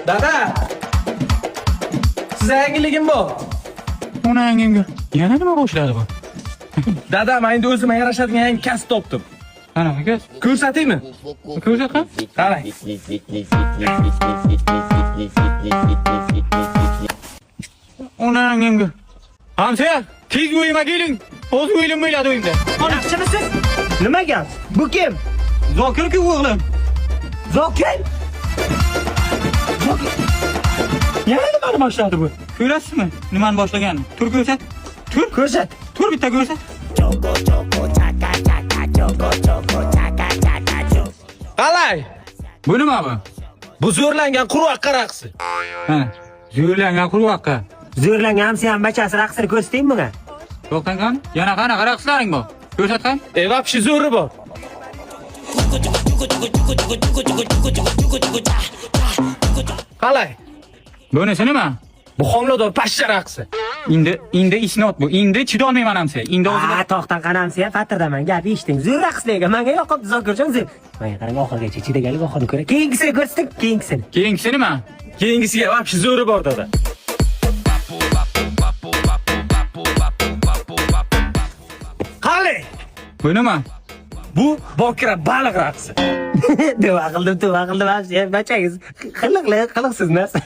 Dada. Siz yangiligim bu. Ona yangimga. Yana nima boshladi bu? Dada, men endi o'zimga yarashadigan yangi kasb topdim. Qanaqa gaz? Ko'rsataymi? Ko'rsat qan? Qarang. Ona yangimga. Hamsa, tez uyima keling. O'z uyim bo'ladi uyimda. Yaxshimisiz? Nima gap? Bu kim? Zokir-ku o'g'lim. Zokir? Yana nimani boshladi bu? Ko'rasizmi? Nimani boshlaganini? Tur ko'rsat. Tur. Ko'rsat. Tur bitta ko'rsat. Qalay? Bu nima bu? Bu zo'rlangan qurvaqqa raqsi. Ha, zo'rlangan qurvaqqa. Zo'rlangan hamsiyam bachasi raqsini ko'rsataymi bunga? To'xtang qani? Yana qanaqa raqslaring bor? Ko'rsat qani? Vapshi zo'ri bor. Qalay? Bunisi nima? Bu homilador pashsha raqsi. Endi isnot bu. Endi chidolmayman hamsa. Endi o'zim To'xtan qanamsiya fatirdaman. Gap eshiting. Zo'r raqslarga menga yoqib Zokirjon zo'r. Menga qarang oxirigacha chidagalik oxirni ko'ra. Keyingisini ko'rsating, keyingisini. keyingisi nima? Keyingisiga vapshi zo'ri bor dada. Qalay? Bu nima? Bu bokira baliq raqsi. Duo qildim, hamsiya bachangiz. Qiliqsiz narsa.